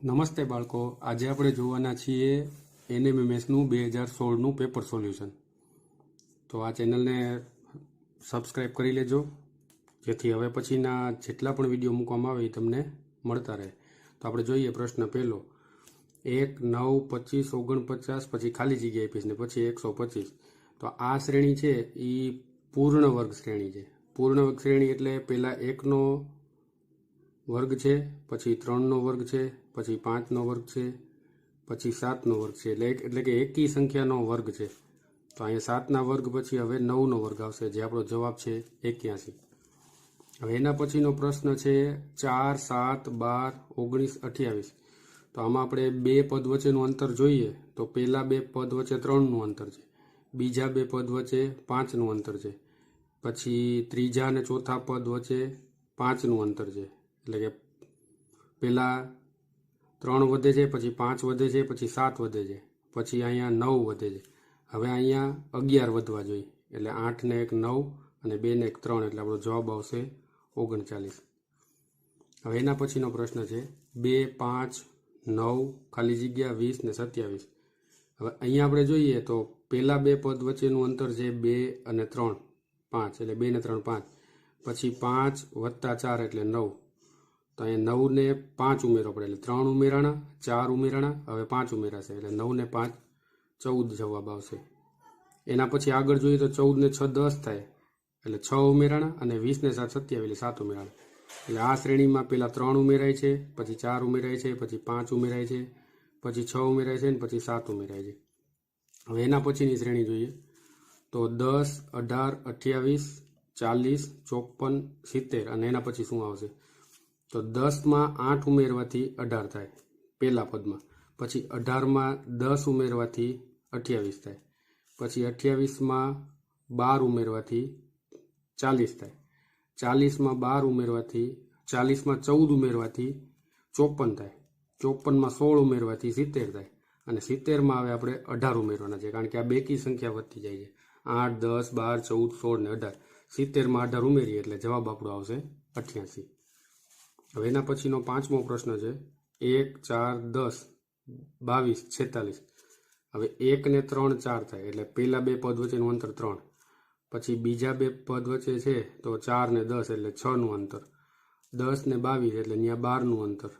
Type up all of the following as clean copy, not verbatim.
નમસ્તે બાળકો, આજે આપણે જોવાના છીએ એનએમએમએસનું 2016નું પેપર સોલ્યુશન. તો આ ચેનલને સબસ્ક્રાઈબ કરી લેજો, જેથી હવે પછીના જેટલા પણ વિડીયો મૂકવામાં આવે એ તમને મળતા રહે. તો આપણે જોઈએ પ્રશ્ન પહેલો. 1, 9, 25, 49, પછી ખાલી જગ્યા આપીશ ને પછી 125. તો આ શ્રેણી છે એ પૂર્ણ વર્ગ શ્રેણી છે. પૂર્ણ વર્ગ શ્રેણી એટલે પહેલાં 1નો વર્ગ છે, પછી 3નો વર્ગ છે, પછી 5નો વર્ગ છે, પછી 7નો વર્ગ છે, એટલે કે એકી સંખ્યાનો વર્ગ છે. તો અહીંયા 7ના વર્ગ પછી હવે 9નો વર્ગ આવશે, જે આપણો જવાબ છે 81. હવે એના પછીનો પ્રશ્ન છે 4, 7, 12, 19, 28. તો આમાં આપણે બે પદ વચ્ચેનું અંતર જોઈએ તો પહેલા બે પદ વચ્ચે 3નું અંતર છે, બીજા બે પદ વચ્ચે 5નું અંતર છે, પછી ત્રીજા અને ચોથા પદ વચ્ચે 5નું અંતર છે. એટલે કે પહેલાં 3 વધે છે, પછી 5 વધે છે, પછી 7 વધે છે, પછી અહીંયા 9 વધે છે. હવે અહીંયા 11 વધવા જોઈએ, એટલે 8 ને 1 9 અને 2 ને 1 3, એટલે આપણો જવાબ આવશે 39. હવે એના પછીનો પ્રશ્ન છે 2, 5, 9, ખાલી જગ્યા 20 ને 27. હવે અહીંયા આપણે જોઈએ તો પહેલા બે પદ વચ્ચેનું અંતર છે 2 અને 3, 5, એટલે 2 ને 3 5, પછી 5 વત્તા 4 એટલે 9. તો અહીંયા 9 ને 5 ઉમેરો પડે, એટલે 3 ઉમેરાણા, 4 ઉમેરાણા, હવે 5 ઉમેરાશે, એટલે 9 ને 5 14 જવાબ આવશે. એના પછી આગળ જોઈએ તો 14 ને 6 10 થાય, એટલે 6 ઉમેરાણા, અને 20 ને 7 27, એટલે 7 ઉમેરાણા. એટલે આ શ્રેણીમાં પહેલાં 3 ઉમેરાય છે, પછી 4 ઉમેરાય છે, પછી 5 ઉમેરાય છે, પછી 6 ઉમેરાય છે, અને પછી 7 ઉમેરાય છે. હવે એના પછીની શ્રેણી જોઈએ તો 10, 18, 28, 40, 54, 70, અને એના પછી શું આવશે તો 10માં 8 ઉમેરવાથી 18 થાય પહેલા પદમાં, પછી 18માં 10 ઉમેરવાથી 28 થાય, પછી 28માં 12 ઉમેરવાથી 40 થાય, 40માં 12 ઉમેરવાથી 40માં 14 ઉમેરવાથી 54 થાય, 54માં 16 ઉમેરવાથી 70 થાય, અને 70માં હવે આપણે 18 ઉમેરવાના છે, કારણ કે આ બેકી સંખ્યા વધતી જાય છે. 8, 10, 12, 14, 16 ને 18, 70માં 18 ઉમેરીએ એટલે જવાબ આપણો આવશે 88. હવે એના પછીનો પાંચમો પ્રશ્ન છે 1, 4, 10, 22, 46. હવે 1 ને 3 4 થાય, એટલે પહેલા બે પદ વચ્ચેનું અંતર 3, પછી બીજા બે પદ વચ્ચે છે તો 4 ને 10, એટલે 6નું અંતર, 10 ને 22, એટલે અહીંયા 12નું અંતર,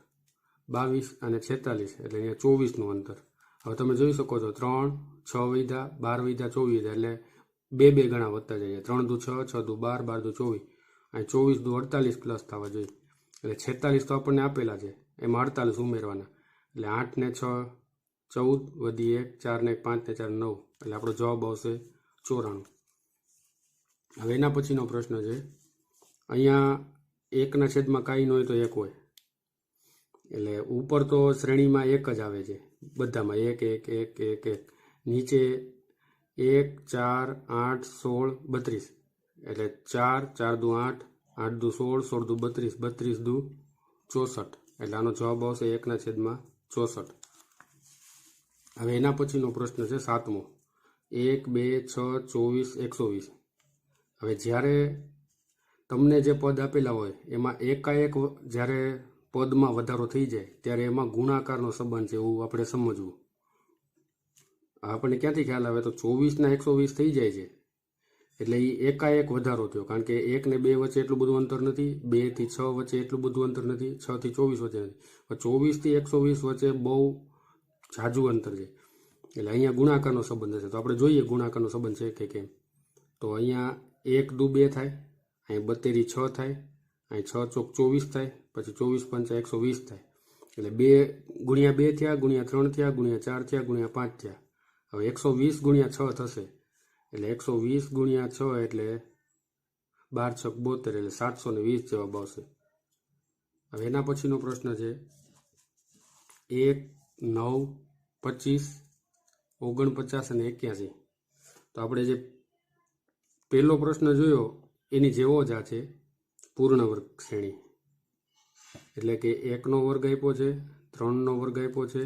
22 અને 46, એટલે અહીંયા 24નું અંતર. હવે તમે જોઈ શકો છો 3, 6 વીધા, 12 વીધા, 24 વીધા, એટલે બે ગણા વધતા જાય. 3 દુ 6, 6 દુ 12, 12 દુ 24, અને 24 દુ 48 પ્લસ થવા જોઈએ, એટલે 46 તો આપણને આપેલા છે, એમાં 48 ઉમેરવાના, એટલે 8 ને 6 14, વધી 1, 4 ને 1 5 ને 4 9, એટલે આપણો જવાબ આવશે 94. હવે એના પછીનો પ્રશ્ન છે અહીંયા 1ના છેદમાં કાંઈ ન હોય તો 1 હોય, એટલે ઉપર તો શ્રેણીમાં 1 જ આવે છે બધામાં, 1 1 1 1 1, નીચે 1, 4, 8, 16, 32, એટલે 4 4 દુ 8, 8 દુ 16, 16 દુ 32, 32 દુ 64, એટલે આનો જવાબ આવશે 1ના છેદમાં 64. હવે એના પછીનો પ્રશ્ન છે સાતમો 1, 2, 6, 24, 120. હવે જ્યારે તમને જે પદ આપેલા હોય એમાં એકાએક જ્યારે પદમાં વધારો થઈ જાય ત્યારે એમાં ગુણાકારનો સંબંધ છે એવું આપણે સમજવું. આપણને ક્યાંથી ખ્યાલ આવે તો 24 ના 120 થઈ જાય છે, એટલે એ એકાએક વધારો થયો, કારણ કે 1 ને 2 વચ્ચે એટલું બધું અંતર નથી, 2 થી 6 વચ્ચે એટલું બધું અંતર નથી, 6 થી 24 વચ્ચે નથી, 24 થી 120 વચ્ચે બહુ ઝાઝુ અંતર છે, એટલે અહીંયા ગુણાકારનો સંબંધ હશે. તો આપણે જોઈએ ગુણાકારનો સંબંધ છે કે કેમ. તો અહીંયા 1 દુ 2 થાય, અહીં 72 6 થાય, અહીં 6 ચોક 24 થાય, પછી 24 પંચા 120 થાય, એટલે 2 ગુણ્યા 2 થયા, ગુણ્યા 3 થયા, ગુણ્યા 4 થયા, ગુણ્યા 5 થયા. હવે 120 ગુણ્યા 6 થશે, એટલે 120 ગુણ્યા 6 એટલે 12 6 72, એટલે 720 જવાબ આવશે. હવે એના પછીનો પ્રશ્ન છે 1, 9, 25, 49 અને 81. તો આપણે જે પહેલો પ્રશ્ન જોયો એની જેવો જ આ છે પૂર્ણ વર્ગ શ્રેણી, એટલે કે 1નો વર્ગ આપ્યો છે, 3નો વર્ગ આપ્યો છે,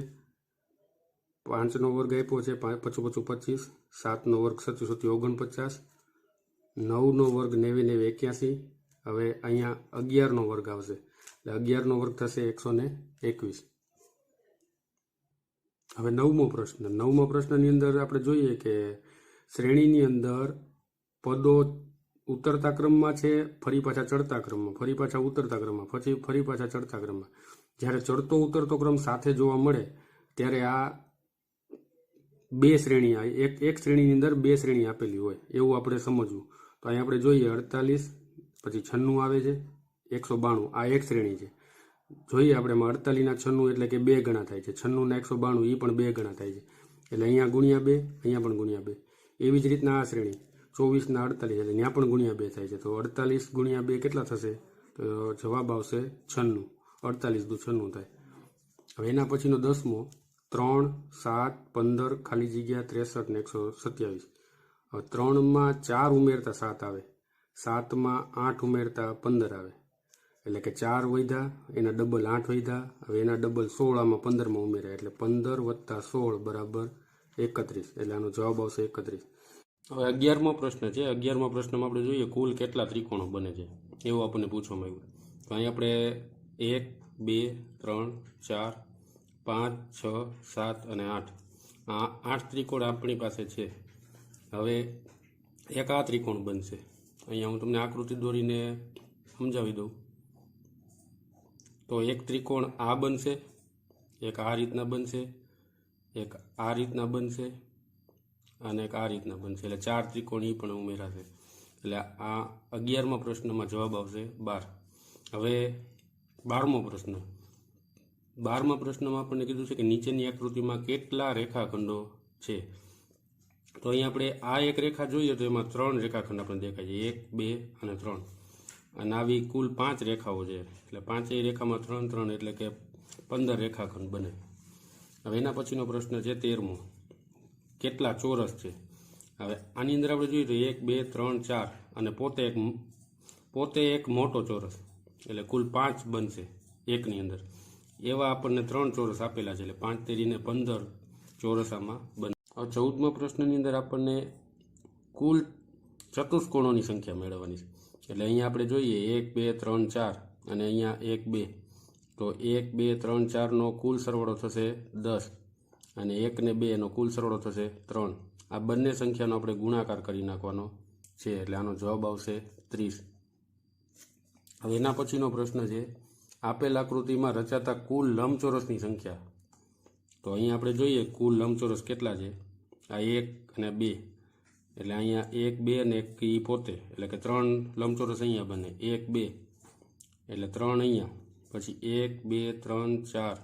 5નો વર્ગ આપ્યો છે, 5 5 25, 7નો વર્ગ 7 7 49, 9નો વર્ગ 90 90 81. હવે અહીંયા 11નો વર્ગ આવશે, એટલે 11નો વર્ગ થશે 121. હવે નવમો પ્રશ્નની અંદર આપણે જોઈએ કે શ્રેણીની અંદર પદો ઉતરતા ક્રમમાં છે, ફરી પાછા ચડતા ક્રમમાં, ફરી પાછા ઉતરતા ક્રમમાં, પછી ફરી પાછા ચડતા ક્રમમાં. જ્યારે ચડતો ઉતરતો ક્રમ સાથે જોવા મળે ત્યારે આ બે શ્રેણી, એક શ્રેણીની અંદર બે શ્રેણી આપેલી હોય એવું આપણે સમજવું. તો અહીં આપણે જોઈએ 48, પછી 96 આવે છે, 192, આ એક શ્રેણી છે. જોઈએ આપણે એમાં 48 ના 96 એટલે કે 2 ગણા થાય છે, 96 ના 192 એ પણ 2 ગણા થાય છે. એટલે અહીંયા ગુણ્યા 2, અહીંયા પણ ગુણ્યા 2. એવી જ રીતના આ શ્રેણી 24 ના 48 એટલે ત્યાં પણ ગુણ્યા 2 થાય છે. તો 48 ગુણ્યા 2 કેટલા થશે? તો જવાબ આવશે 96. 48 દુ 96 થાય. હવે એના પછીનો 10મો 3, 7, 15 ખાલી જગ્યા 63 ને 127. હવે 3માં 4 ઉમેરતા 7 આવે, 7માં 8 ઉમેરતા 15 આવે, એટલે કે 4 વધ્યા, એના ડબલ 8 વધ્યા. હવે એના ડબલ 16 આમાં 15માં ઉમેર્યા, એટલે 15 વત્તા 16 બરાબર 31. એટલે આનો જવાબ આવશે 31. હવે 11મો પ્રશ્ન છે. 11મા પ્રશ્નમાં આપણે જોઈએ કુલ કેટલા ત્રિકોણો બને છે એવું આપણને પૂછવામાં આવ્યું. તો અહીં આપણે 1, 2, 3, 4, 5, 6, 7 અને 8 આ 8 ત્રિકોણ આપણી પાસે છે. હવે એક આ ત્રિકોણ બનશે. અહીંયા હું તમને આકૃતિ દોરીને સમજાવી દઉં. તો એક ત્રિકોણ આ બનશે, એક આ રીતના બનશે, એક આ રીતના બનશે અને એક આ રીતના બનશે. એટલે 4 ત્રિકોણ એ પણ ઉમેરાશે. એટલે આ 11મા પ્રશ્નમાં જવાબ આવશે 12. હવે 12મો પ્રશ્ન. 12મા પ્રશ્નમાં આપણને કીધું છે કે નીચેની આકૃતિમાં કેટલા રેખાખંડો છે. તો અહીં આપણે આ એક રેખા જોઈએ તો એમાં 3 રેખાખંડ આપણને દેખાય છે, 1, 2 અને 3. અને આવી કુલ 5 રેખાઓ છે. એટલે 5 રેખામાં 3, 3 એટલે કે 15 રેખાખંડ બને. હવે એના પછીનો પ્રશ્ન છે 13મો. કેટલા ચોરસ છે. હવે આની અંદર આપણે જોઈએ તો 1, 2, 3, 4 અને પોતે એક મોટો ચોરસ, એટલે કુલ 5 બનશે એકની અંદર. એવા આપણને 3 ચોરસ આપેલા છે, એટલે 5 તેરીને 15 ચોરસ આમાં બને. હવે 14મા પ્રશ્નની અંદર આપણને કુલ ચતુષ્કોણોની સંખ્યા મેળવવાની છે. એટલે અહીંયા આપણે જોઈએ 1, 2, 3, 4 અને અહીંયા 1, 2. તો 1, 2, 3, 4નો કુલ સરવાળો થશે 10 અને 1 ને 2 નો કુલ સરવાળો થશે 3. આ બંને સંખ્યાનો આપણે ગુણાકાર કરી નાખવાનો છે. એટલે આનો જવાબ આવશે 30. હવે એના પછીનો પ્રશ્ન છે આપેલ આકૃતિમાં રચાતા કુલ લંબચોરસની સંખ્યા. તો અહીંયા આપણે જોઈએ કુલ લંબચોરસ કેટલા છે. આ 1 અને 2 એટલે અહીંયા 1, 2 અને 1 એ પોતે, એટલે કે 3 લંબચોરસ અહીંયા બને. 1, 2 એટલે 3 અહીંયા, પછી 1, 2, 3, 4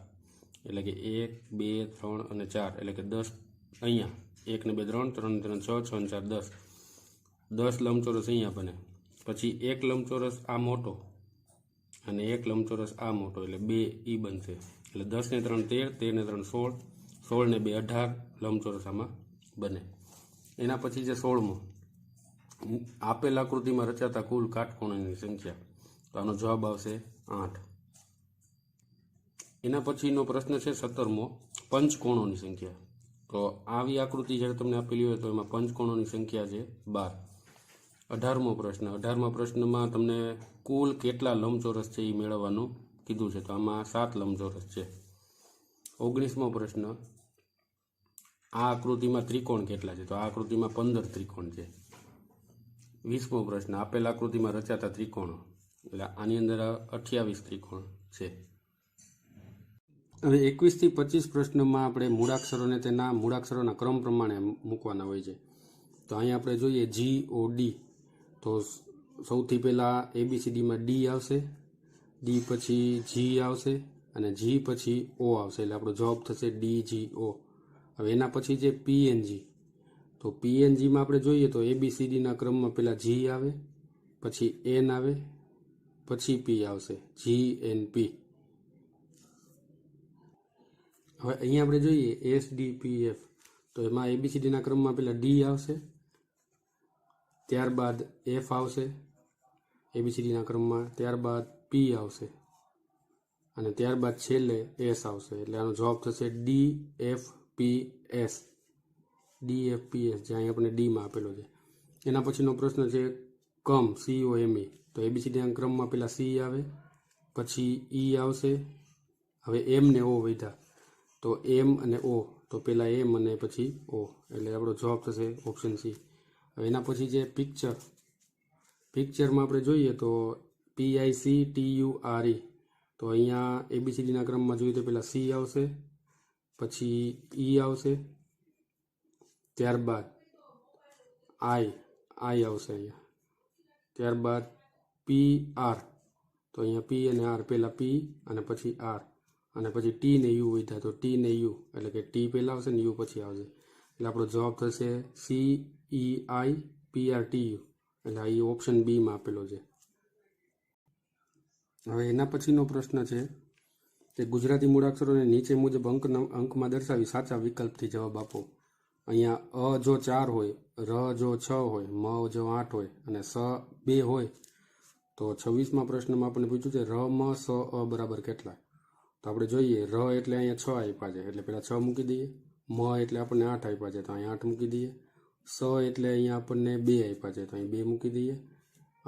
એટલે કે 1, 2, 3 અને 4 એટલે કે 10 અહીંયા. 1 ને 2 3, 3 3 6, 6 ને 4 10. 10 લંબચોરસ અહીંયા બને. પછી એક લંબચોરસ આ મોટો અને એક લંબચોરસ આ મોટો, એટલે 2 ઈ બનશે. એટલે 10 ને 3 13, 13 ને 3 16, 16 ને 2 18 લંબચોરસ આમાં બને. એના પછી જે 16મો. આપેલ આકૃતિમાં રચાતા કુલ કાટકોણોની સંખ્યા. તો આનો જવાબ આવશે 8. એના પછીનો પ્રશ્ન છે 17મો. પંચકોણોની સંખ્યા. તો આવી આકૃતિ જ્યારે તમને આપેલી હોય તો એમાં પંચકોણોની સંખ્યા છે 12. 18મો પ્રશ્ન. 18મા પ્રશ્નમાં તમને કુલ કેટલા લંબચોરસ છે એ મેળવવાનું કીધું છે. તો આમાં 7 લંબચોરસ છે. 19મો પ્રશ્ન. આ આકૃતિમાં ત્રિકોણ કેટલા છે. તો આ આકૃતિમાં 15 ત્રિકોણ છે. 20મો પ્રશ્ન. આપેલ આકૃતિમાં રચાતા ત્રિકોણો. એટલે આની અંદર 28 ત્રિકોણ છે. હવે 21 થી 25 પ્રશ્નમાં આપણે મૂળાક્ષરોને તેના મૂળાક્ષરોના ક્રમ પ્રમાણે મૂકવાના હોય છે. તો અહીંયા આપણે જોઈએ GOD. તો સૌથી પહેલાં ABCDમાં D આવશે, D પછી G આવશે અને G પછી O આવશે. એટલે આપણો જવાબ થશે DGO. હવે એના પછી જે PNG. તો PNGમાં આપણે જોઈએ તો ABCDના ક્રમમાં પહેલાં G આવે, પછી N આવે, પછી P આવશે, GNP. હવે અહીંયા આપણે જોઈએ SDPF. તો એમાં ABCDના ક્રમમાં પહેલાં D આવશે, ત્યારબાદ F આવશે ABCDના ક્રમમાં, ત્યારબાદ P આવશે અને ત્યારબાદ છેલ્લે S આવશે. એટલે આનો જવાબ થશે DFPS. DFPS જે અહીં આપણે Dમાં આપેલો છે. એના પછીનો પ્રશ્ન છે COME. તો ABCDના ક્રમમાં પહેલાં C આવે, પછી E આવશે. હવે M ને O વધ્યા. તો M અને O. તો તો પહેલાં એમ અને પછી ઓ, એટલે આપણો જવાબ થશે ઓપ્શન સી. હવે એના પછી જે પિક્ચરમાં આપણે જોઈએ તો PICTURE, તો અહીંયા ABCDના ક્રમમાં જોઈએ તો પહેલાં સી આવશે, પછી ઈ આવશે, ત્યારબાદ આઈ આવશે અહીંયા, ત્યારબાદ PR, તો અહીંયા પી અને આર, પહેલાં પી અને પછી આર, અને પછી ટી ને યુ વધ્યા તો ટી ને યુ, એટલે કે ટી પહેલાં આવશે ને યુ પછી આવશે, એટલે આપણો જવાબ થશે CEIPRTU, એટલે આ ઓપ્શન બીમાં આપેલો છે. હવે એના પછીનો પ્રશ્ન છે કે ગુજરાતી મૂળાક્ષરોને નીચે મુજબ અંકમાં દર્શાવી સાચા વિકલ્પથી જવાબ આપો. અહીંયા અ જો 4 હોય, ર જો 6 હોય, મ જો 8 હોય અને સ 2 હોય, તો 26મા પ્રશ્નમાં આપણને પૂછ્યું છે ર મ સ અ બરાબર કેટલા. તો આપણે જોઈએ ર એટલે અહીંયા 6 આપ્યા છે, એટલે પહેલાં 6 મૂકી દઈએ. મ એટલે આપણને 8 આપ્યા છે, તો અહીંયા 8 મૂકી દઈએ. સ એટલે અહીંયા આપણને 2 આપ્યા છે, તો અહીં 2 મૂકી દઈએ.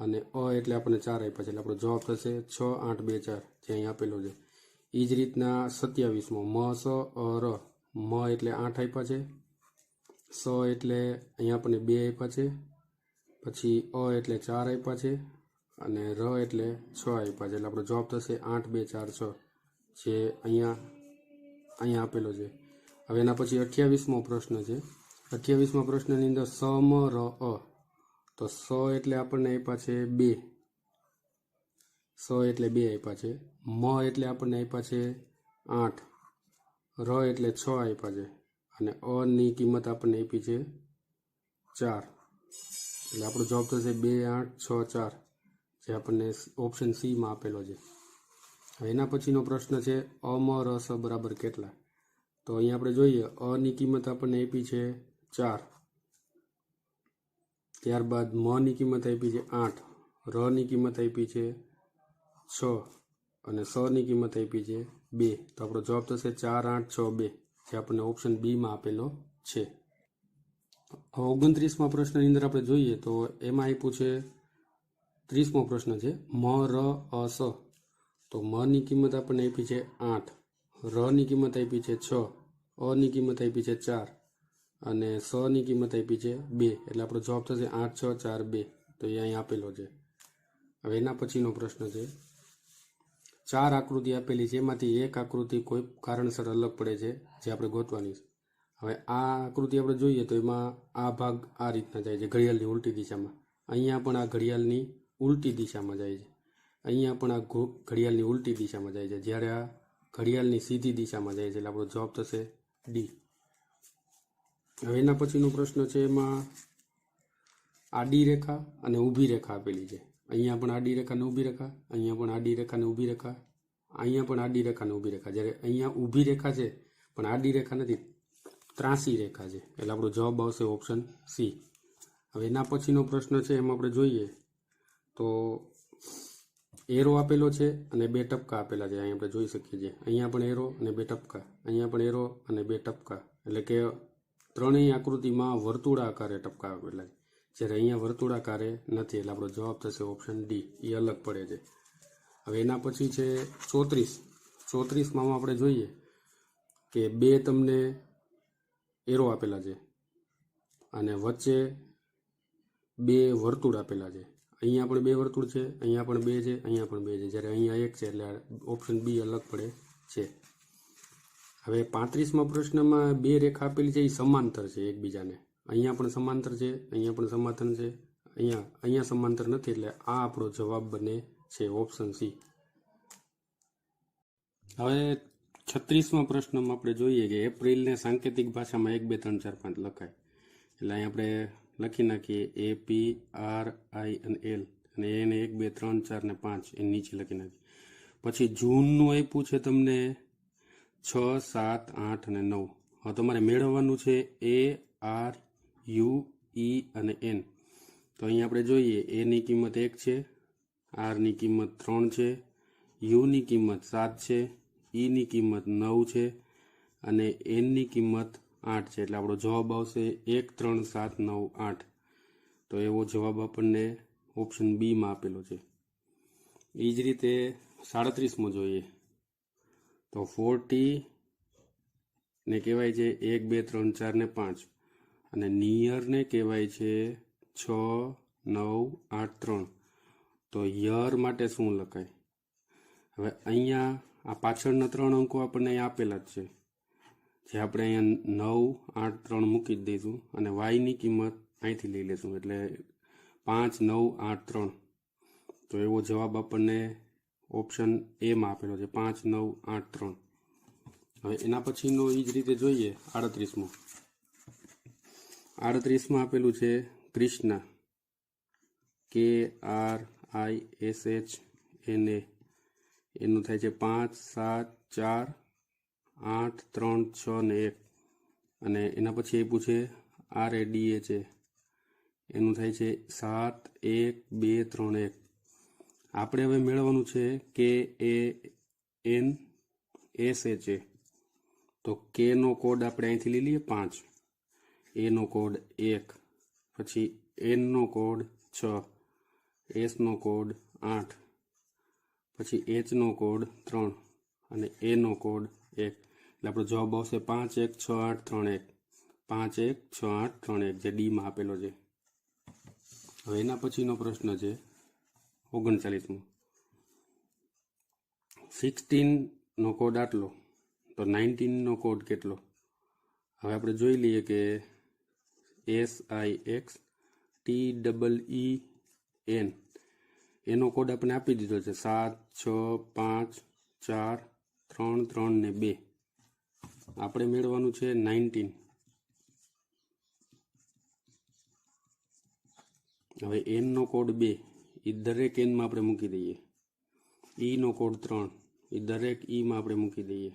અને અ એટલે આપણને 4 આપ્યા છે, એટલે આપણો જવાબ થશે 6 8 2 4, જે અહીં આપેલો છે. એ જ રીતના 27મો મ સ અ ર, મ એટલે 8 આપ્યા છે, સ એટલે અહીંયા આપણને 2 આપ્યા છે, પછી અ એટલે 4 આપ્યા છે, અને ર એટલે 6 આપ્યા છે, એટલે આપણો જવાબ થશે 8 2 4 6, જે અહીંયા આપેલો છે. હવે એના પછી 28મો પ્રશ્ન છે. 28મા પ્રશ્નની અંદર સ મ ર અ, તો સ એટલે આપણને આપ્યા છે 2, સ એટલે 2 આપ્યા છે, મ એટલે આપણને આપ્યા છે 8, ર એટલે 6 આપ્યા છે, અને અ ની કિંમત આપણને આપી છે 4, એટલે આપણો જવાબ થશે 2 8 6 4, જે આપણને ઓપ્શન સીમાં આપેલો છે. હવે એના પછીનો પ્રશ્ન છે અ મ ર સ બરાબર કેટલા. તો અહીંયા આપણે જોઈએ અ ની કિંમત આપણને આપી છે 4, ત્યારબાદ મ ની કિંમત આપી છે 8, ર ની કિંમત આપી છે 6, અને સ ની કિંમત આપી છે 2, તો આપણો જવાબ થશે 4 8 6 2, જે આપણને ઓપ્શન બીમાં આપેલો છે. 29મા પ્રશ્નની અંદર આપણે જોઈએ તો એમાં આપ્યું છે 30મો પ્રશ્ન છે મ ર અ સ, તો મ ની કિંમત આપણને આપી છે 8, ર ની કિંમત આપી છે 6, અ ની કિંમત આપી છે 4, અને સ ની કિંમત આપી છે 2, એટલે આપણો જવાબ થશે 8 6 4 2, તો એ અહીં આપેલો છે. હવે એના પછીનો પ્રશ્ન છે 4 આકૃતિ આપેલી છે, એમાંથી એક આકૃતિ કોઈ કારણસર અલગ પડે છે, જે આપણે ગોતવાની છે. હવે આ આકૃતિ આપણે જોઈએ તો એમાં આ ભાગ આ રીતના જાય છે ઘડિયાળની ઉલટી દિશામાં, અહીંયા પણ આ ઘડિયાળની ઉલટી દિશામાં જાય છે, અહીંયા પણ આ ઘડિયાળની ઉલટી દિશામાં જાય છે, જ્યારે આ ઘડિયાળની સીધી દિશામાં જાય છે, એટલે આપણો જવાબ થશે ડી. હવે એના પછીનો પ્રશ્ન છે એમાં આડી રેખા અને ઊભી રેખા આપેલી છે. અહીંયા પણ આડી રેખા ને ઊભી રેખા, અહીંયા પણ આડી રેખા ને ઊભી રેખા, અહીંયા પણ આડી રેખા ને ઊભી રેખા, જ્યારે અહીંયા ઊભી રેખા છે પણ આડી રેખા નથી, ત્રાસી રેખા છે, એટલે આપણો જવાબ આવશે ઓપ્શન સી. હવે એના પછીનો પ્રશ્ન છે એમાં આપણે જોઈએ તો એરો આપેલો છે અને 2 ટપકા આપેલા છે, અહીં આપણે જોઈ શકીએ છીએ. અહીંયા પણ એરો અને 2 ટપકા, અહીંયા પણ એરો અને 2 ટપકા, એટલે કે ત્રણેય આકૃતિમાં વર્તુળાકારે ટપકા આપેલા છે, જ્યારે અહીંયા વર્તુળાકારે નથી, એટલે આપણો જવાબ થશે ઓપ્શન ડી, એ અલગ પડે છે. હવે એના પછી છે 34માં આપણે જોઈએ કે 2 તમને એરો આપેલા છે અને વચ્ચે 2 વર્તુળ આપેલા છે. અહીંયા પણ 2 વર્તુળ છે, અહીંયા પણ 2 છે, અહીંયા પણ 2 છે, જ્યારે અહીંયા 1 છે, એટલે ઓપ્શન બી અલગ પડે છે. હવે 35મા પ્રશ્નમાં 2 રેખા આપેલી છે, એ સમાંતર છે એકબીજાને, અહીંયા પણ સમાંતર છે, અહીંયા પણ સમાંતર છે, અહીંયા સમાંતર નથી, એટલે આ આપણો જવાબ બને છે ઓપ્શન સી. હવે 36મા પ્રશ્નમાં આપણે જોઈએ કે એપ્રિલને સાંકેતિક ભાષામાં 1 2 3 4 5 લખાય, એટલે અહીં આપણે લખી નાખીએ APRIL અને એને 1 2 3 4 ને 5 એ નીચે લખી નાખીએ. પછી જૂનનું આપ્યું છે તમને 6 7 8 અને 9. હવે તમારે મેળવવાનું છે ARUE અને N. તો અહીંયા આપણે જોઈએ A ની કિંમત 1 છે, R ની કિંમત 3 છે, U ની કિંમત 7 છે, E ની કિંમત 9 છે, અને N ની કિંમત 8 છે, એટલે આપણો જવાબ આવશે 1 3 7 9 8. તો એવો જવાબ આપણને ઓપ્શન બીમાં આપેલો છે. એ જ રીતે 37મો જોઈએ તો 40 ને કહેવાય છે 1 2 3 4 ને 5 અને નિયરને કહેવાય છે 6 9 8 3. તો યર માટે શું લખાય? હવે અહીંયા આ પાછળના 3 અંકો આપણને અહીં આપેલા જ છે, જે આપણે અહીંયા 9 8 3 મૂકી જ દઈશું અને વાયની કિંમત અહીંથી લઈ લેશું, એટલે 5 9 8 3. તો એવો જવાબ આપણને ઓપ્શન એમાં આપેલો છે, 5 9 8 3. હવે એના પછીનો એ જ રીતે જોઈએ 38માં. 38માં આપેલું છે ક્રિષ્ના, KRISHNA. એનું થાય છે 5 7 4 8 3 6 ને 1. અને એના પછી આપ્યું છે RADHA. એનું થાય છે 7 1 2 3 1. આપણે હવે મેળવવાનું છે KANSHA. તો કે નો કોડ આપણે અહીંથી લઈ લઈએ 5, એ નો કોડ 1, પછી એન નો કોડ 6, એસ નો કોડ 8, પછી એચ નો કોડ 3 અને એ નો કોડ 1. એટલે આપણો જવાબ આવશે 5 1 6 8 3 1. 5 1 6 8 3 1, જે ડીમાં આપેલો છે. હવે એના પછીનો પ્રશ્ન છે 39માં. 16 નો કોડ આટલો, તો 19 નો કોડ કેટલો? હવે આપણે જોઈ લઈએ કે SIXTEEN એનો કોડ આપણે આપી દીધો છે 7 6 5 4 3 3 ને 2. આપણે મેળવવાનું છે 19. હવે એન નો કોડ 2, એ દરેક એનમાં આપણે મૂકી દઈએ. ઈ નો કોડ 3, એ દરેક ઈમાં આપણે મૂકી દઈએ.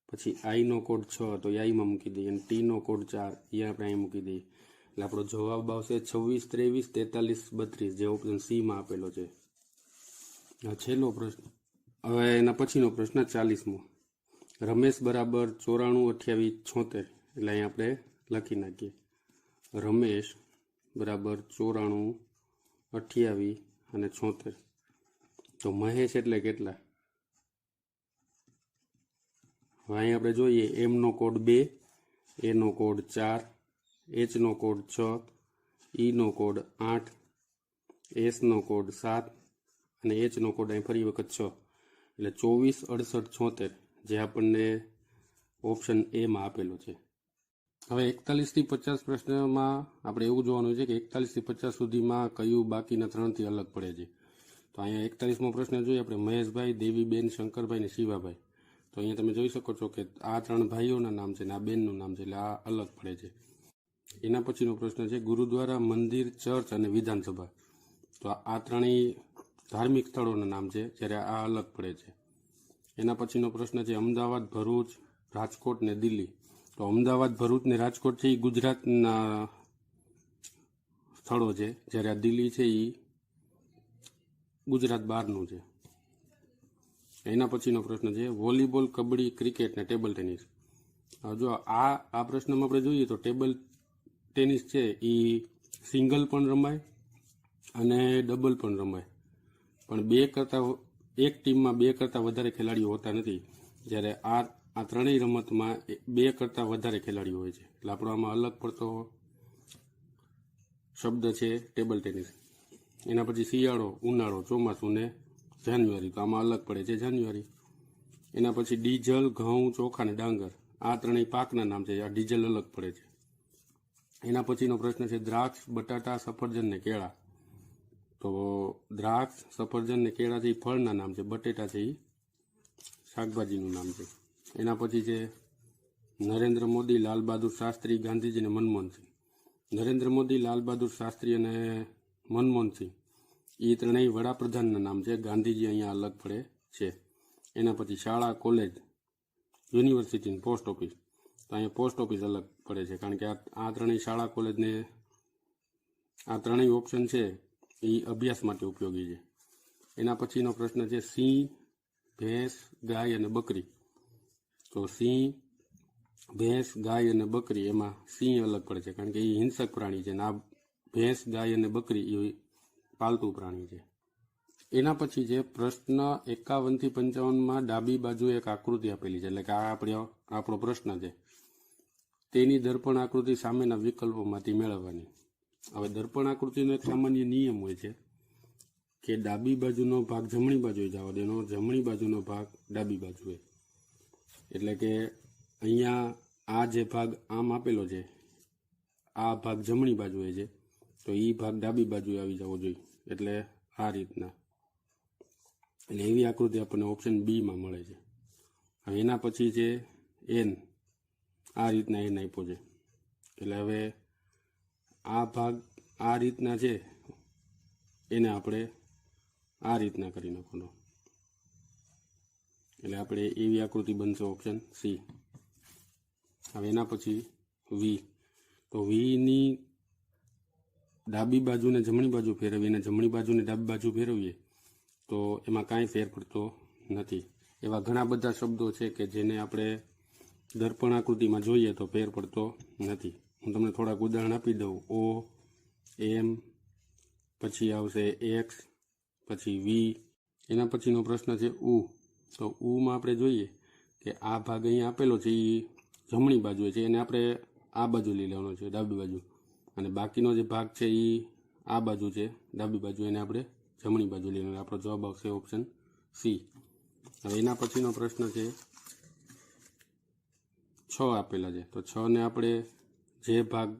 પછી આઈ નો કોડ 6, તો આઈમાં મૂકી દઈએ. અને ટી નો કોડ 4, એ આપણે અહીં મૂકી દઈએ. એટલે આપણો જવાબ આવશે 26 23 43 32, જે ઓપ્શન સીમાં આપેલો છે. છેલ્લો પ્રશ્ન. હવે એના પછીનો પ્રશ્ન 40માં. રમેશ બરાબર 94 28 76. એટલે અહીં આપણે લખી નાખીએ રમેશ બરાબર 94 28 અને 76. તો મહેશ એટલે કેટલા? હવે અહીં આપણે જોઈએ એમ નો કોડ 2, એ નો કોડ 4, એચ નો કોડ 6, ઈ નો કોડ 8, એસ નો કોડ 7 અને એચ નો કોડ અહીં ફરી વખત 6. એટલે 24 68 76, જે આપણને ઓપ્શન એમાં આપેલો છે. હવે 41 થી 50 પ્રશ્નમાં આપણે એવું જોવાનું છે કે 41 થી 50 સુધીમાં કયું બાકીના 3 થી અલગ પડે છે. તો અહીંયા 41મો પ્રશ્ન જોઈએ આપણે, મહેશભાઈ, દેવીબેન, શંકરભાઈ ને શિવાભાઈ. તો અહીંયા તમે જોઈ શકો છો કે આ 3 ભાઈઓના નામ છે ને આ બેનનું નામ છે, એટલે આ અલગ પડે છે. એના પછીનો પ્રશ્ન છે ગુરુદ્વારા, મંદિર, ચર્ચ અને વિધાનસભા. તો આ ત્રણેય ધાર્મિક સ્થળોના નામ છે, જ્યારે આ અલગ પડે છે. એના પછીનો પ્રશ્ન છે અમદાવાદ, ભરૂચ, રાજકોટ ને દિલ્હી. તો અમદાવાદ, ભરૂચ ને રાજકોટ છે એ ગુજરાતના સ્થળો છે, જ્યારે આ દિલ્હી છે એ ગુજરાત બહારનું છે. એના પછીનો પ્રશ્ન છે વોલીબોલ, કબડ્ડી, ક્રિકેટ ને ટેબલ ટેનિસ. જો આ પ્રશ્નમાં આપણે જોઈએ તો ટેબલ ટેનિસ છે એ સિંગલ પણ રમાય અને ડબલ પણ રમાય, પણ એક ટીમમાં 2 કરતાં વધારે ખેલાડીઓ હોતા નથી, જ્યારે આ ત્રણેય રમતમાં 2 કરતાં વધારે ખેલાડીઓ હોય છે. એટલે આપણો આમાં અલગ પડતો શબ્દ છે ટેબલ ટેનિસ. એના પછી શિયાળો, ઉનાળો, ચોમાસું ને જાન્યુઆરી. તો આમાં અલગ પડે છે જાન્યુઆરી. એના પછી ડીઝલ, ઘઉં, ચોખા ને ડાંગર. આ ત્રણેય પાકના નામ છે, આ ડીઝલ અલગ પડે છે. એના પછીનો પ્રશ્ન છે દ્રાક્ષ, બટાટા, સફરજન ને કેળા. તો દ્રાક્ષ, સફરજન ને કેળા છે એ ફળના નામ છે, બટેટા છે એ શાકભાજીનું નામ છે. એના પછી છે નરેન્દ્ર મોદી, લાલ બહાદુર શાસ્ત્રી, ગાંધીજી અને મનમોહનસિંહ. નરેન્દ્ર મોદી, લાલ બહાદુર શાસ્ત્રી અને મનમોહનસિંહ એ ત્રણેય વડાપ્રધાનના નામ છે, ગાંધીજી અહીંયા અલગ પડે છે. એના પછી શાળા, કોલેજ, યુનિવર્સિટી, પોસ્ટ ઓફિસ. તો અહીંયા પોસ્ટ ઓફિસ અલગ પડે છે, કારણ કે આ ત્રણેય શાળા, કોલેજને આ ત્રણેય ઓપ્શન છે એ અભ્યાસ માટે ઉપયોગી છે. એના પછીનો પ્રશ્ન છે સિંહ, ભેંસ, ગાય અને બકરી. તો સિંહ, ભેંસ, ગાય અને બકરી, એમાં સિંહ અલગ પડે છે, કારણ કે એ હિંસક પ્રાણી છે, અને આ ભેંસ, ગાય અને બકરી એ પાલતુ પ્રાણી છે. એના પછી જે પ્રશ્ન 51 થી 55માં ડાબી બાજુ એક આકૃતિ આપેલી છે, એટલે કે આ આપણો પ્રશ્ન છે, તેની દર્પણ આકૃતિ સામેના વિકલ્પોમાંથી મેળવવાની. હવે દર્પણ આકૃતિનો એક સામાન્ય નિયમ હોય છે કે ડાબી બાજુનો ભાગ જમણી બાજુએ જવા દેનો, જમણી બાજુનો ભાગ ડાબી બાજુએ. એટલે કે અહીંયા આ જે ભાગ આમ આપેલો છે, આ ભાગ જમણી બાજુએ છે, તો એ ભાગ ડાબી બાજુએ આવી જવો જોઈએ. એટલે આ રીતના, એટલે એવી આકૃતિ આપણને ઓપ્શન બીમાં મળે છે. હવે એના પછી છે એન, આ રીતના એન આપ્યો છે. એટલે હવે આ ભાગ આ રીતના છે, એને આપણે આ રીતના કરી નાખવાનો, એટલે આપણે એવી આકૃતિ બનશે ઓપ્શન સી. હવે એના પછી વી, તો વીની ડાબી બાજુને જમણી બાજુ ફેરવીએ અને જમણી બાજુને ડાબી બાજુ ફેરવીએ તો એમાં કાંઈ ફેર પડતો નથી. એવા ઘણા બધા શબ્દો છે કે જેને આપણે દર્પણ આકૃતિમાં જોઈએ તો ફેર પડતો નથી. હું તમને થોડાક ઉદાહરણ આપી દઉં. ઓ, એમ, પછી આવશે એક્સ, પછી વી. એના પછીનો પ્રશ્ન છે ઉ. તો ઉમાં આપણે જોઈએ કે આ ભાગ અહીંયા આપેલો છે એ જમણી બાજુએ છે, એને આપણે આ બાજુ લઈ લેવાનો છે, ડાબી બાજુ. અને બાકીનો જે ભાગ છે એ આ બાજુ છે, ડાબી બાજુ, એને આપણે જમણી બાજુ લઈ લેવાનો. આપણો જવાબ આવશે ઓપ્શન સી. હવે એના પછીનો પ્રશ્ન છે 6 આપેલા છે, તો 6 ને આપણે જે ભાગ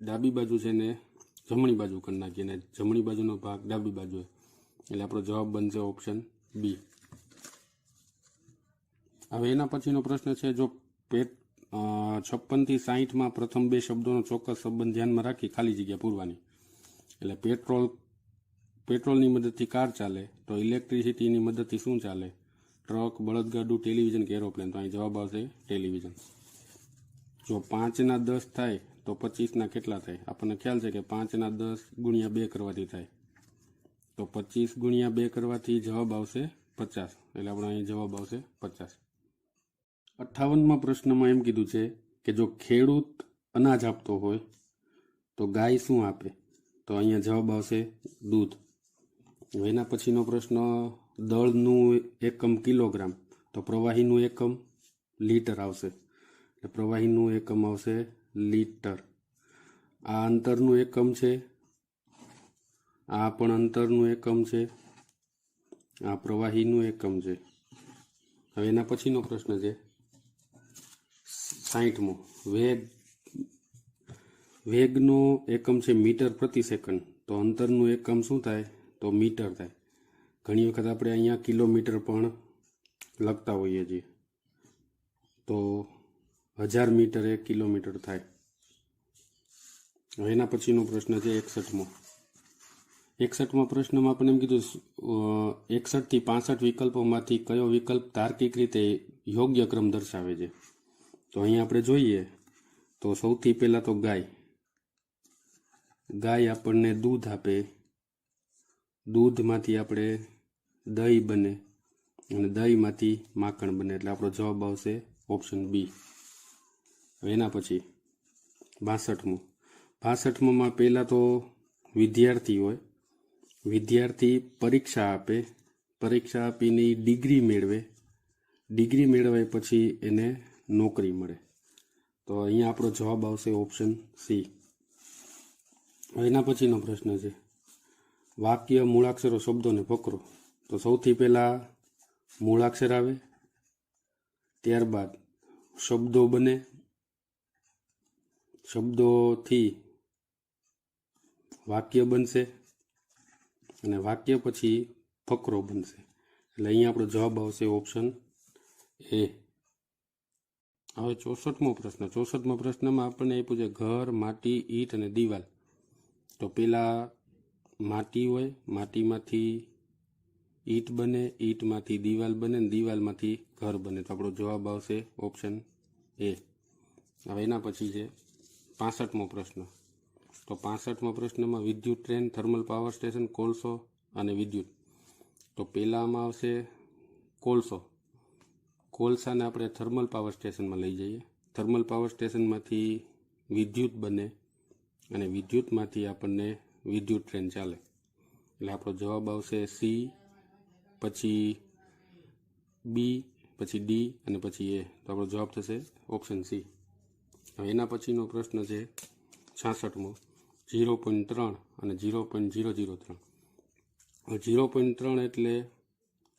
ડાબી બાજુ છે એને જમણી બાજુ કરી નાખીએ અને જમણી બાજુનો ભાગ ડાબી બાજુ, એટલે આપણો જવાબ બનશે ઓપ્શન બી. હવે એના પછીનો પ્રશ્ન છે જો 56 થી 60માં પ્રથમ બે શબ્દોનો ચોક્કસ સંબંધ ધ્યાનમાં રાખી ખાલી જગ્યા પૂરવાની. એટલે પેટ્રોલની મદદથી કાર ચાલે તો ઇલેક્ટ્રિસિટીની મદદથી શું ચાલે? ટ્રક, બળદગાડું, ટેલિવિઝન કે એરોપ્લેન. તો અહીં જવાબ આવશે ટેલિવિઝન. જો 5 ના 10 થાય તો 25 કેટલા થાય? આપણને ખ્યાલ છે કે 5 ના 10 ગુણ્યા 2 કરવાથી થાય, તો 25 ગુણ્યા 2 કરવાથી જવાબ આવશે 50. એટલે આપણે અહીં જવાબ આવશે 50. 58માં પ્રશ્નમાં એમ કીધું છે કે જો ખેડૂત અનાજ આપતો હોય તો ગાય શું આપે? તો અહીંયા જવાબ આવશે દૂધ. એના પછીનો પ્રશ્ન દળનું એકમ કિલોગ્રામ, તો પ્રવાહીનું એકમ લીટર આવશે, એટલે પ્રવાહીનું એકમ આવશે લીટર. આ અંતરનું એકમ છે, આ પણ અંતરનું એકમ છે, આ પ્રવાહીનું એકમ છે. હવે એના પછીનો પ્રશ્ન છે 60મો. વેગનો એકમ છે મીટર પ્રતિ સેકન્ડ, તો અંતરનું એકમ શું થાય? તો મીટર થાય. ઘણી વખત આપણે અહીંયા કિલોમીટર પણ લખતા હોઈએ છીએ, તો 1000 મીટર 1 કિલોમીટર થાય. હવે એના પછીનો પ્રશ્ન છે 61મો. 61મા પ્રશ્નમાં આપણે એમ કીધું 61 થી 65 વિકલ્પોમાંથી કયો વિકલ્પ તાર્કિક રીતે યોગ્ય ક્રમ દર્શાવે છે? તો અહીંયા આપણે જોઈએ તો સૌથી પહેલાં તો ગાય આપણને દૂધ આપે, દૂધમાંથી આપણે દહીં બને અને દહીંમાંથી માખણ બને, એટલે આપણો જવાબ આવશે ઓપ્શન બી. હવે એના પછી 62માં પહેલાં તો વિદ્યાર્થી હોય, વિદ્યાર્થી પરીક્ષા આપે, પરીક્ષા આપીને ડિગ્રી મેળવે, ડિગ્રી મેળવાય પછી એને નોકરી મળે, તો અહીંયા આપણો જવાબ આવશે ઓપ્શન સી. એના પછીનો પ્રશ્ન છે વાક્ય મૂળાક્ષરો શબ્દોને પકડો. તો સૌથી પહેલાં મૂળાક્ષર આવે, ત્યારબાદ શબ્દો બને, શબ્દોથી વાક્ય બનશે અને વાક્ય પછી ફકરો બનશે, એટલે અહીંયા આપણો જવાબ આવશે ઓપ્શન એ. હવે 64મો પ્રશ્ન. 64મા પ્રશ્નમાં આપણને આપ્યું છે ઘર, માટી, ઈંટ અને દિવાલ. તો પહેલાં માટી હોય, માટીમાંથી ઈંટ બને, ઈંટમાંથી દિવાલ બને અને દિવાલમાંથી ઘર બને, તો આપણો જવાબ આવશે ઓપ્શન એ. હવે એના પછી છે 65મો પ્રશ્ન. તો 65મા પ્રશ્નમાં વિદ્યુત ટ્રેન, થર્મલ પાવર સ્ટેશન, કોલસો અને વિદ્યુત. તો પહેલાંમાં આવશે કોલસો. કોલસાને આપણે થર્મલ પાવર સ્ટેશનમાં લઈ જઈએ, થર્મલ પાવર સ્ટેશનમાંથી વિદ્યુત બને અને વિદ્યુતમાંથી આપણને વિદ્યુત ટ્રેન ચાલે. એટલે આપણો જવાબ આવશે સી, પછી બી, પછી ડી અને પછી એ. તો આપણો જવાબ થશે ઓપ્શન સી. હવે એના પછીનો પ્રશ્ન છે 66મો, 0.3 અને 0.003. 0.3 એટલે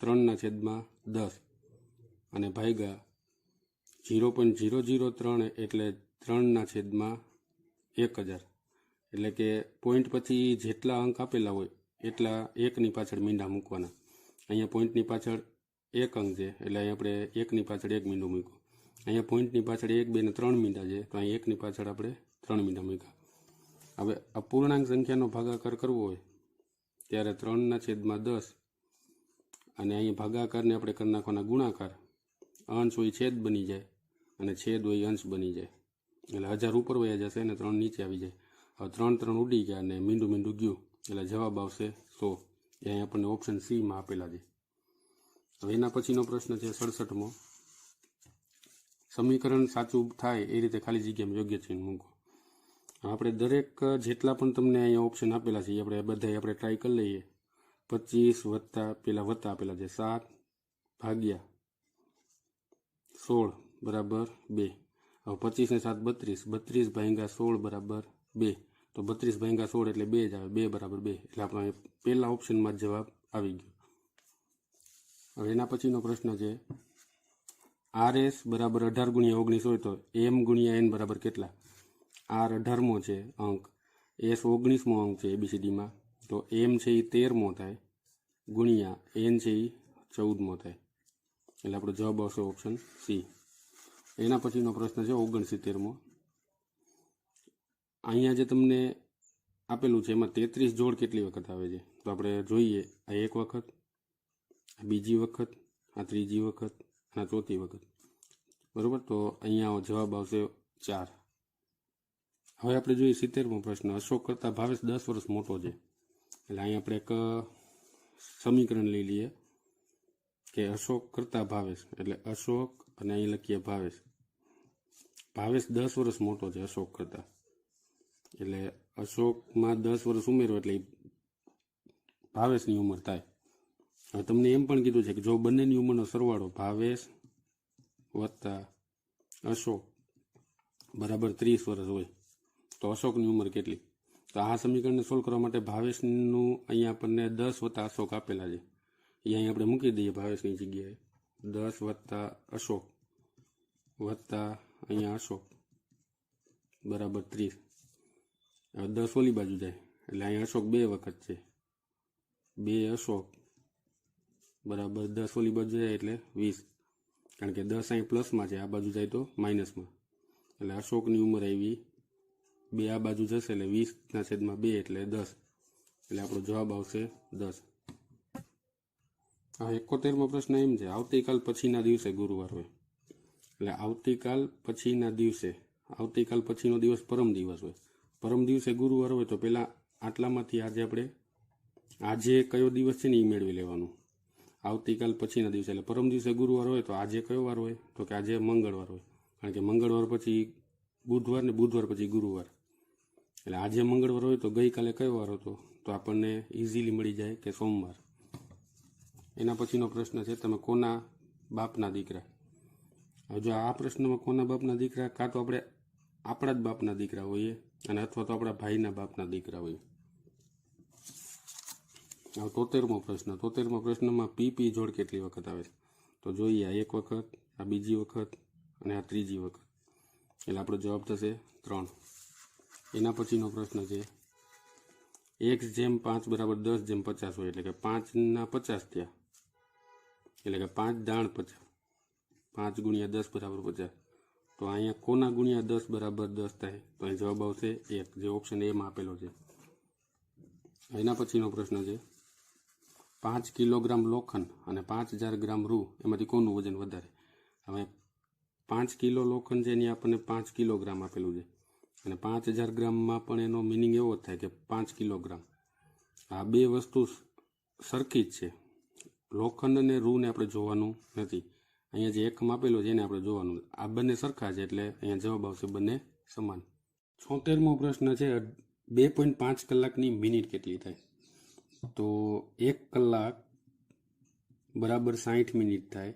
3/10 અને ભાગ્યા 0.003 એટલે 3/1000. એટલે કે પોઈન્ટ પછી જેટલા અંક આપેલા હોય એટલા એકની પાછળ મીંડા મૂકવાના. અહીંયા પોઈન્ટની પાછળ એક અંક છે એટલે અહીં આપણે એકની પાછળ એક મીંડું મૂક્યું. અહીંયા પોઈન્ટની પાછળ 1, 2 ને 3 મીંડા છે તો અહીં એકની પાછળ આપણે 3 મીંડા મૂક્યા. હવે અપૂર્ણાંક સંખ્યાનો ભાગાકાર કરવો હોય ત્યારે 3/10 અને અહીં ભાગાકારને આપણે કરી નાખવાના ગુણાકાર. અંશ હોય છેદ બની જાય અને છેદ હોય અંશ બની જાય. એટલે 1000 ઉપર વયા જશે અને 3 નીચે આવી જાય. હવે 3 ઉડી ગયા અને મીંડું ગયું એટલે જવાબ આવશે 100. એ અહીં આપણને ઓપ્શન સીમાં આપેલા છે. હવે એના પછીનો પ્રશ્ન છે 67મો, સમીકરણ સાચું થાય એ રીતે ખાલી જગ્યામાં યોગ્ય ચિહ્ન મૂકો. આપણે દરેક જેટલા પણ તમને અહીંયા ઓપ્શન આપેલા છે આપણે ટ્રાય કરી લઈએ. 25 વત્તા પેલા વત્તા આપેલા છે 7 ભાગ્યા 16 બરાબર 2. હવે 25 ને 7 32, 32 ભાગ્યા 16 બરાબર 2. તો 32 ભાગ્યા 16 એટલે 2 જ આવે, 2 બરાબર 2. એટલે આપણો પહેલા ઓપ્શનમાં જવાબ આવી ગયો. હવે એના પછીનો પ્રશ્ન છે RS બરાબર 18 ગુણ્યા 19 હોય તો M ગુણ્યા N બરાબર કેટલા? R 18મો છે અંક, S 19મો અંક છે ABCDમાં, તો M છે એ 13મો થાય ગુણ્યા N છે એ 14મો થાય. એટલે આપણો જવાબ આવશે ઓપ્શન સી. એના પછીનો પ્રશ્ન છે 69મો. અહીંયા જે તમને આપેલું છે એમાં 33 જોડ કેટલી વખત આવે છે? તો આપણે જોઈએ, આ એક વખત, આ બીજી વખત, આ ત્રીજી વખત અને આ ચોથી વખત, બરાબર. તો અહીંયા જવાબ આવશે 4. હવે આપણે જોઈએ 70મો પ્રશ્ન, અશોક કરતાં ભાવેશ 10 વર્ષ મોટો છે. એટલે અહીંયા આપણે એક સમીકરણ લઈ લઈએ કે અશોક કરતાં ભાવેશ, એટલે અશોક અને અહીં લખીએ ભાવેશ. ભાવેશ 10 વર્ષ મોટો છે અશોક કરતાં, એટલે અશોકમાં 10 વર્ષ ઉમેરો એટલે ભાવેશની ઉંમર થાય. હવે તમને એમ પણ કીધું છે કે જો બંનેની ઉંમરનો સરવાળો ભાવેશ વત્તા અશોક બરાબર 30 વર્ષ હોય તો અશોકની ઉંમર કેટલી? તો આ સમીકરણને સોલ્વ કરવા માટે ભાવેશનું અહીંયા આપણને 10 વત્તા અશોક આપેલા છે, એ અહીં આપણે મૂકી દઈએ ભાવેશની જગ્યાએ. 10 વત્તા અશોક વત્તા અહીંયા અશોક બરાબર 30. હવે 10 ઓલી બાજુ જાય એટલે અહીંયા અશોક 2 વખત છે, 2 અશોક બરાબર 10 ઓલી બાજુ જાય એટલે 20. કારણ કે 10 અહીં પ્લસમાં છે, આ બાજુ જાય તો માઇનસમાં. એટલે અશોકની ઉંમર આવી 2 આ બાજુ જશે એટલે 20/2 એટલે 10. એટલે આપણો જવાબ આવશે 10. હવે 71મો પ્રશ્ન એમ છે, આવતીકાલ પછીના દિવસે ગુરુવાર હોય. એટલે આવતીકાલ પછીના દિવસે, આવતીકાલ પછીનો દિવસ પરમ દિવસ હોય. પરમ દિવસે ગુરુવાર હોય તો પહેલાં આટલામાંથી આજે કયો દિવસ છે ને એ મેળવી લેવાનું. આવતીકાલ પછીના દિવસે એટલે પરમ દિવસે ગુરુવાર હોય તો આજે કયો વાર હોય? તો કે આજે મંગળવાર હોય. કારણ કે મંગળવાર પછી બુધવાર ને બુધવાર પછી ગુરુવાર. એટલે આજે મંગળવાર હોય તો ગઈકાલે કયો વાર હતો? તો આપણને ઇઝીલી મળી જાય કે સોમવાર. એના પછીનો પ્રશ્ન છે, તમે કોના બાપના દીકરા? હવે જો આ પ્રશ્નમાં કોના બાપના દીકરા, કાં તો આપણે આપણા જ બાપના દીકરા હોઈએ અને અથવા તો આપણા ભાઈના બાપના દીકરા હોઈએ. હવે 73મો પ્રશ્ન, 73મા પ્રશ્નમાં પી જોડ કેટલી વખત આવે છે? તો જોઈએ, આ એક વખત, આ બીજી વખત અને આ ત્રીજી વખત. એટલે આપણો જવાબ થશે 3. એના પછીનો પ્રશ્ન છે x/5 બરાબર 10/50 હોય. એટલે કે 5ના 50 થયા, એટલે કે 5 દાણ 50, 5 ગુણ્યા 10 બરાબર 50. તો અહીંયા કોના ગુણ્યા 10 બરાબર 10 થાય? તો અહીં જવાબ આવશે 1, જે ઓપ્શન એમાં આપેલો છે. એના પછીનો પ્રશ્ન છે 5 કિલોગ્રામ લોખંડ અને 5000 ગ્રામ રૂ, એમાંથી કોનું વજન વધારે? હવે 5 કિલો લોખંડ છે એની આપણને 5 કિલોગ્રામ આપેલું છે અને 5000 ગ્રામમાં પણ એનો મિનિંગ એવો જ થાય કે 5 કિલોગ્રામ. આ બે વસ્તુ સરખી જ છે. લોખંડ અને રૂને આપણે જોવાનું નથી. અહીંયા જે એકમ આપેલો છે એને આપણે જોવાનું. આ બંને સરખા છે એટલે અહીંયા જવાબ આવશે બંને સમાન. 76મો પ્રશ્ન છે 2.5 કલાકની મિનિટ કેટલી થાય? તો 1 કલાક બરાબર 60 મિનિટ થાય.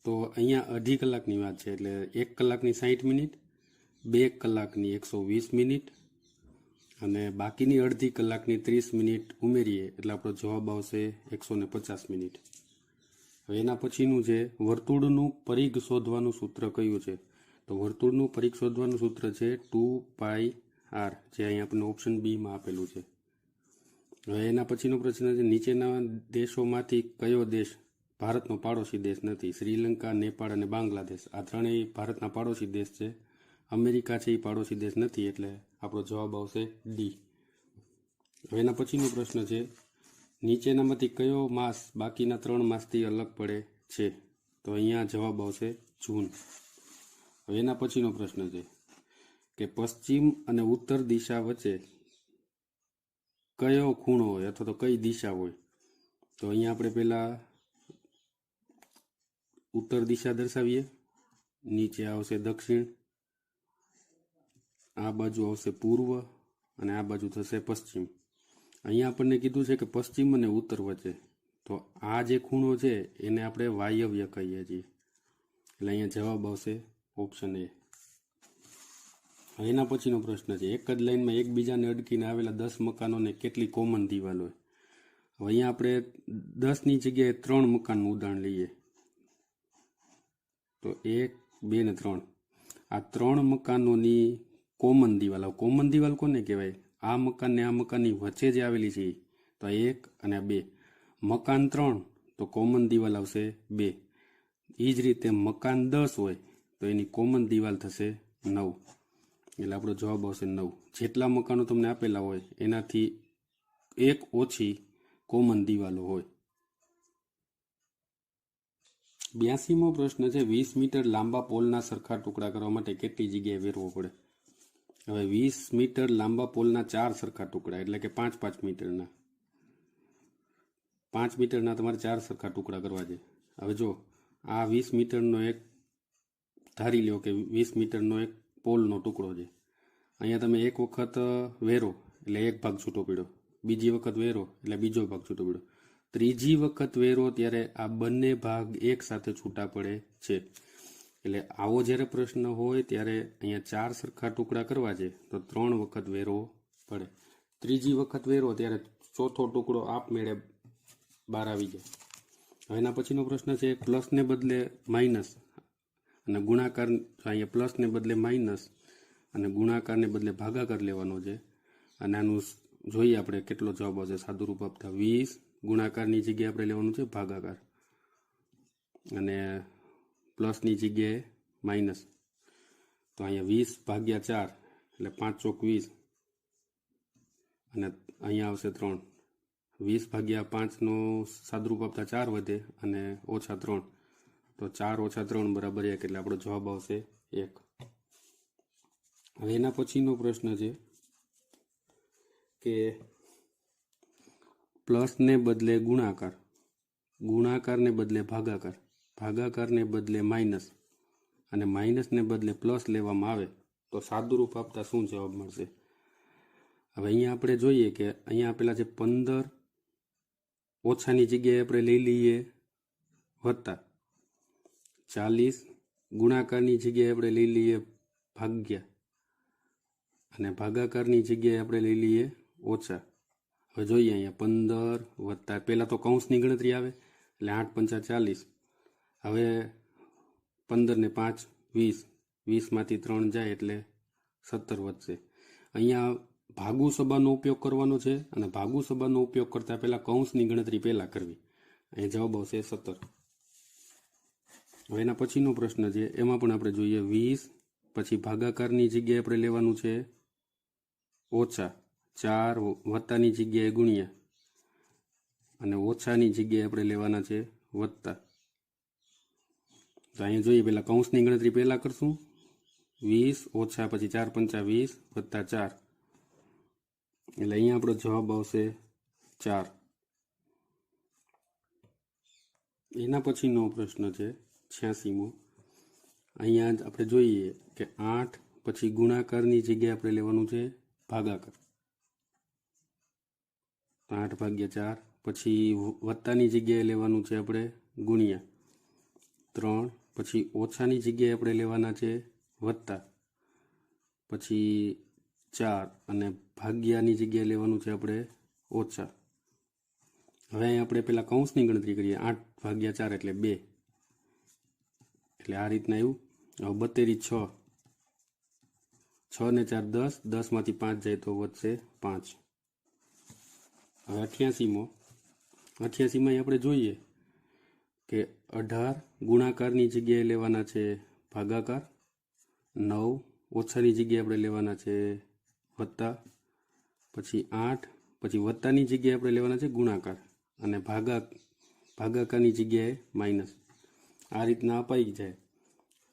તો અહીંયા અઢી કલાકની વાત છે, એટલે 1 કલાકની 60 મિનિટ, 2 કલાકની 120 મિનિટ અને બાકીની અડધી કલાકની 30 મિનિટ ઉમેરીએ એટલે આપણો જવાબ આવશે 150 મિનિટ. હવે એના પછીનું છે વર્તુળનું પરિઘ શોધવાનું સૂત્ર કયું છે? તો વર્તુળનું પરિઘ શોધવાનું સૂત્ર છે 2πr, જે અહીં આપણને ઓપ્શન બીમાં આપેલું છે. હવે એના પછીનો પ્રશ્ન છે નીચેના દેશોમાંથી કયો દેશ ભારતનો પાડોશી દેશ નથી? શ્રીલંકા, નેપાળ અને બાંગ્લાદેશ આ ત્રણેય ભારતના પાડોશી દેશ છે. અમેરિકા છે એ પાડોશી દેશ નથી, એટલે આપણો જવાબ આવશે ડી. હવે એના પછીનો પ્રશ્ન છે નીચેનામાંથી કયો માસ બાકીના 3 માસથી અલગ પડે છે? તો અહીંયા જવાબ આવશે જૂન. હવે એના પછીનો પ્રશ્ન છે કે પશ્ચિમ અને ઉત્તર દિશા વચ્ચે કયો ખૂણો હોય અથવા તો કઈ દિશા હોય? તો અહીંયા આપણે પહેલા ઉત્તર દિશા દર્શાવીએ. નીચે આવશે દક્ષિણ, આ બાજુ આવશે પૂર્વ અને આ બાજુ થશે પશ્ચિમ. અહીંયા આપણને કીધું છે કે પશ્ચિમ અને ઉત્તર વચ્ચે, તો આ જે ખૂણો છે એને આપણે વાયવ્ય કહીએ છીએ, એટલે અહીંયા જવાબ આવશે ઓપ્શન એ. એના પછીનો પ્રશ્ન છે એક જ લાઈનમાં એકબીજાને અડકીને આવેલા 10 મકાનોને કેટલી કોમન દિવાલ હોય? હવે અહીંયા આપણે 10ની જગ્યાએ 3 મકાનનું ઉદાહરણ લઈએ. તો 1, 2 ને 3, આ 3 મકાનોની કોમન દિવાલ. હવે કોમન દિવાલ કોને કહેવાય? આ મકાન ને આ મકાનની વચ્ચે જે આવેલી છે, તો 1 અને 2. મકાન 3 તો કોમન દિવાલ આવશે 2. એ જ રીતે મકાન 10 હોય તો એની કોમન દિવાલ થશે 9, એટલે આપણો જવાબ આવશે 9. જેટલા મકાનો તમને આપેલા હોય એનાથી એક ઓછી કોમન દિવાલો હોય. 82મો પ્રશ્ન છે 20 મીટર લાંબા પોલના સરખા ટુકડા કરવા માટે કેટલી જગ્યાએ વેરવો પડે? હવે 20 મીટર લાંબા પોલના 4 સરખા ટુકડા, એટલે કે 5-5 મીટરના 5 મીટરના તમારે 4 સરખા ટુકડા કરવા છે. હવે જો આ 20 મીટરનો એક ધારી લ્યો કે 20 મીટરનો એક પોલનો ટુકડો છે. અહીંયા તમે એક વખત વેરો એટલે એક ભાગ છૂટો પડ્યો, બીજી વખત વેરો એટલે બીજો ભાગ છૂટો પડ્યો, ત્રીજી વખત વેરો ત્યારે આ બંને ભાગ એક સાથે છૂટા પડે છે. એટલે આવો જ્યારે પ્રશ્ન હોય ત્યારે અહીંયા 4 સરખા ટુકડા કરવા છે તો 3 વખત વેરો પડે. ત્રીજી વખત વેરો ત્યારે ચોથો ટુકડો આપમેળે બહાર આવી જાય. હવે એના પછીનો પ્રશ્ન છે પ્લસને બદલે માઇનસ અને ગુણાકાર, અહીંયા પ્લસને બદલે માઇનસ અને ગુણાકારને બદલે ભાગાકાર લેવાનો છે. અને આનું જોઈએ આપણે કેટલો જવાબ આવશે સાદુરૂપ આપતા. 20 ગુણાકારની જગ્યાએ આપણે લેવાનું છે ભાગાકાર અને પ્લસની જગ્યાએ માઇનસ. તો અહીંયા 20/4 એટલે 5 ચોક 20 અને અહીંયા આવશે 3. 20/5નો સાદુરૂપ આપતા 4 વધે અને -3, તો 4 - 3 બરાબર 1, એટલે આપણો જવાબ આવશે 1. હવે એના પછીનો પ્રશ્ન છે કે પ્લસને બદલે ગુણાકાર, ગુણાકારને બદલે ભાગાકાર, ભાગાકારને બદલે માઇનસ અને માઇનસને બદલે પ્લસ લેવામાં આવે તો સાદુરૂપ આપતા શું જવાબ મળશે? હવે અહીંયા આપણે જોઈએ કે અહીંયા આપેલા છે 15, ઓછાની જગ્યાએ આપણે લઈ લઈએ વત્તા, 40 ગુણાકારની જગ્યાએ આપણે લઈ લઈએ ભાગ્યા અને ભાગાકારની જગ્યાએ આપણે લઈ લઈએ ઓછા. હવે જોઈએ અહીંયા 15 વત્તા, પહેલાં તો કૌંસની ગણતરી આવે એટલે 8 × 5 = 40. હવે 15 ને 5 20, 20માંથી 3 જાય એટલે 17 વધશે. અહીંયા ભાગુ સબાનો ઉપયોગ કરવાનો છે અને ભાગુ સબાનો ઉપયોગ કરતા પહેલા કૌંસની ગણતરી પહેલા કરવી. અહીં જવાબ આવશે 17. હવે એના પછીનો પ્રશ્ન છે એમાં પણ આપણે જોઈએ 20, પછી ભાગાકારની જગ્યાએ આપણે લેવાનું છે ઓછા, 4 વત્તાની જગ્યાએ ગુણ્યા અને ઓછાની જગ્યાએ આપણે લેવાના છે વત્તા. તો અહીંયા જોઈએ પહેલા કૌંસની ગણતરી પહેલા કરશું. 20 ઓછા પછી 4 × 5 = 20 વત્તા 4, એટલે અહીંયા આપણો જવાબ આવશે 4. એના પછીનો પ્રશ્ન છે 86મો. અહીંયા આપણે જોઈએ કે 8 પછી ગુણાકારની જગ્યાએ આપણે લેવાનું છે ભાગાકાર 8 ભાગ્યા 4. પછી વત્તાની જગ્યાએ લેવાનું છે આપણે ગુણ્યા 3. પછી ઓછાની જગ્યાએ આપણે લેવાના છે વત્તા, પછી 4 અને ભાગ્યાની જગ્યાએ લેવાનું છે આપણે ઓછા. હવે અહીં આપણે પહેલાં કૌંસની ગણતરી કરીએ. 8 ભાગ્યા 4 એટલે 2, એટલે આ રીતના આવ્યું. હવે 72 6 ને 4 10, 10માંથી 5 જાય તો વધશે 5. હવે 88માં આપણે જોઈએ કે 18 ગુણાકારની જગ્યાએ લેવાના છે ભાગાકાર, 9 ઓછાની જગ્યાએ આપણે લેવાના છે વત્તા, પછી 8 પછી વત્તાની જગ્યાએ આપણે લેવાના છે ગુણાકાર અને ભાગાકારની જગ્યાએ માઇનસ. આ રીતના અપાઈ જાય.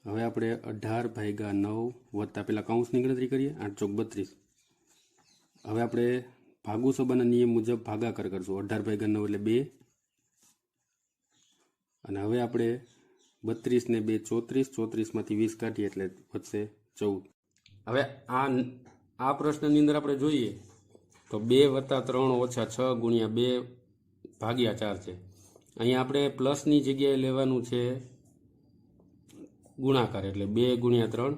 હવે આપણે 18 ભાગ્યા 9 વત્તા પહેલાં કૌંસની ગણતરી કરીએ. 8 ચોક 32. હવે આપણે ભાગુ સબાના નિયમ મુજબ ભાગાકાર કરશું. 18 ભાગ્યા 9 એટલે 2 અને હવે આપણે 32 ને 2 34, 34માંથી 20 કાઢીએ એટલે વધશે 14. હવે આ પ્રશ્નની અંદર આપણે જોઈએ તો 2 વત્તા 3 ઓછા 6 ગુણ્યા 2 ભાગ્યા 4 છે. અહીંયા આપણે પ્લસની જગ્યાએ લેવાનું છે ગુણાકાર, એટલે 2 ગુણ્યા 3.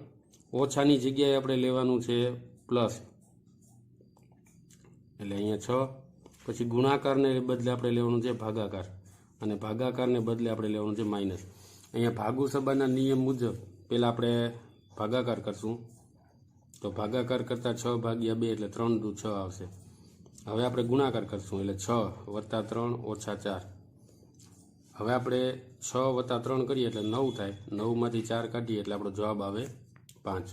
ઓછાની જગ્યાએ આપણે લેવાનું છે પ્લસ, એટલે અહીંયા 6. પછી ગુણાકારને બદલે આપણે લેવાનું છે ભાગાકાર અને ભાગાકારને બદલે આપણે લેવાનું છે માઇનસ. અહીંયા ભાગુ સબાના નિયમ મુજબ પહેલાં આપણે ભાગાકાર કરશું. તો ભાગાકાર કરતાં 6 ભાગ્યા 2 એટલે 3 દુ 6 આવશે. હવે આપણે ગુણાકાર કરશું એટલે 6 વત્તા 3 ઓછા 4. હવે આપણે 6 વત્તા 3 કરીએ એટલે 9 થાય. 9માંથી 4 કાઢીએ એટલે આપણો જવાબ આવે 5.